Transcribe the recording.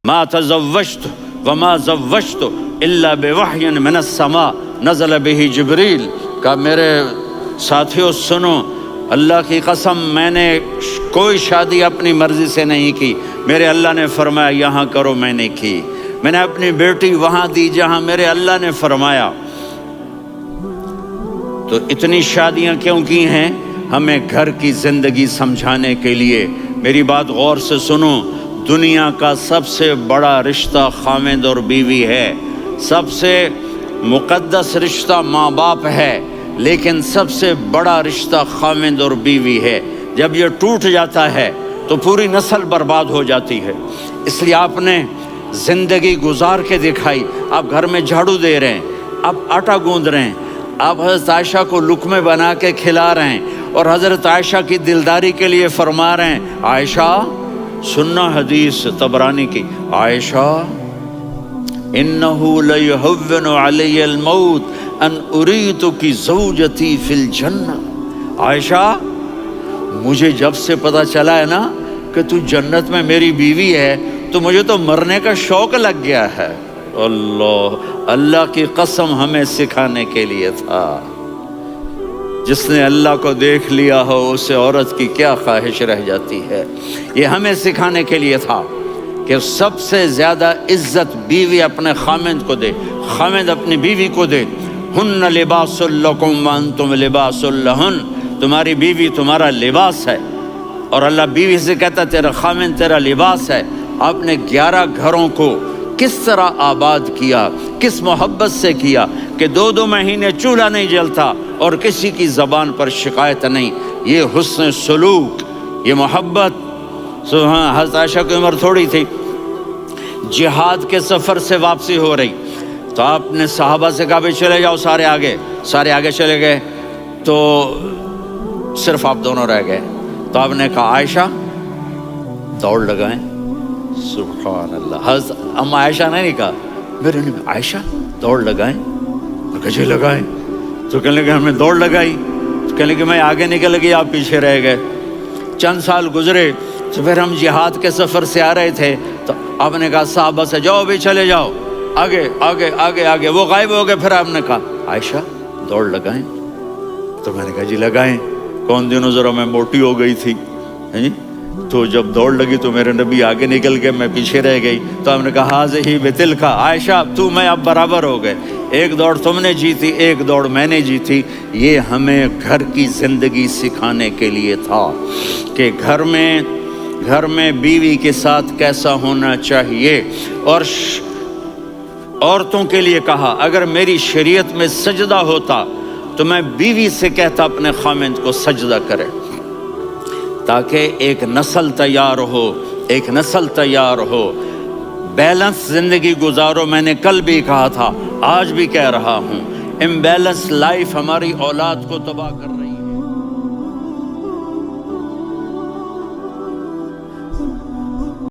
ما تزوجت وما زوجت الا بوحی من السماء نزل به جبریل، کہ میرے ساتھیوں سنو، اللہ کی قسم میں نے کوئی شادی اپنی مرضی سے نہیں کی، میرے اللہ نے فرمایا یہاں کرو، میں نے کی۔ میں نے اپنی بیٹی وہاں دی جہاں میرے اللہ نے فرمایا۔ تو اتنی شادیاں کیوں کی ہیں؟ ہمیں گھر کی زندگی سمجھانے کے لیے۔ میری بات غور سے سنو، دنیا کا سب سے بڑا رشتہ خاوند اور بیوی ہے، سب سے مقدس رشتہ ماں باپ ہے، لیکن سب سے بڑا رشتہ خاوند اور بیوی ہے۔ جب یہ ٹوٹ جاتا ہے تو پوری نسل برباد ہو جاتی ہے۔ اس لیے آپ نے زندگی گزار کے دکھائی۔ آپ گھر میں جھاڑو دے رہے ہیں، آپ آٹا گوندھ رہے ہیں، آپ حضرت عائشہ کو لقمے بنا کے کھلا رہے ہیں، اور حضرت عائشہ کی دلداری کے لیے فرما رہے ہیں عائشہ، سننا حدیث طبرانی کی، عائشہ انہو لیہون علی الموت ان اریتک زوجتی فی الجنہ۔ عائشہ مجھے جب سے پتہ چلا ہے نا کہ تو جنت میں میری بیوی ہے تو مجھے تو مرنے کا شوق لگ گیا ہے۔ اللہ کی قسم ہمیں سکھانے کے لیے تھا۔ جس نے اللہ کو دیکھ لیا ہو اسے عورت کی کیا خواہش رہ جاتی ہے۔ یہ ہمیں سکھانے کے لیے تھا کہ سب سے زیادہ عزت بیوی اپنے خاوند کو دے، خاوند اپنی بیوی کو دے۔ ہن لباس لکم وانتم لباس لہن، تمہاری بیوی تمہارا لباس ہے، اور اللہ بیوی سے کہتا تیرا خاوند تیرا لباس ہے۔ آپ نے 11 گھروں کو کس طرح آباد کیا، کس محبت سے کیا کہ 2 مہینے چولہا نہیں جلتا اور کسی کی زبان پر شکایت نہیں۔ یہ حسن سلوک، یہ محبت۔ حضرت عائشہ کی عمر تھوڑی تھی، جہاد کے سفر سے واپسی ہو رہی، تو آپ نے صحابہ سے کہا بھی چلے جاؤ سارے آگے چلے گئے، تو صرف آپ دونوں رہ گئے۔ تو آپ نے کہا عائشہ دوڑ لگائیں۔ سبحان اللہ، حضرت اما عائشہ نے نہیں کہا، میرے نے عائشہ دوڑ لگائیں، جی لگائیں۔ تو کہنے لگے ہم نے دوڑ لگائی، تو کہنے لگے میں آگے نکل گئی، آپ پیچھے رہ گئے۔ چند سال گزرے تو پھر ہم جہاد کے سفر سے آ رہے تھے، تو آپ نے کہا صحابہ سے جاؤ بھی چلے جاؤ آگے، وہ غائب ہو گئے۔ پھر آپ نے کہا عائشہ دوڑ لگائیں، تو میں نے کہا جی لگائیں۔ کون دنوں ذرا میں موٹی ہو گئی تھی، تو جب دوڑ لگی تو میرے نبی آگے نکل گئے، میں پیچھے رہ گئی۔ تو ہم نے کہا ہاذہ بتلک، عائشہ تو میں اب برابر ہو گئے، ایک دوڑ تم نے جیتی، ایک دوڑ میں نے جیتی۔ یہ ہمیں گھر کی زندگی سکھانے کے لیے تھا کہ گھر میں بیوی کے ساتھ کیسا ہونا چاہیے۔ اور عورتوں کے لیے کہا اگر میری شریعت میں سجدہ ہوتا تو میں بیوی سے کہتا اپنے خاوند کو سجدہ کرے، تاکہ ایک نسل تیار ہو، بیلنس زندگی گزارو۔ میں نے کل بھی کہا تھا، آج بھی کہہ رہا ہوں، امبیلنس لائف ہماری اولاد کو تباہ کر رہی ہے۔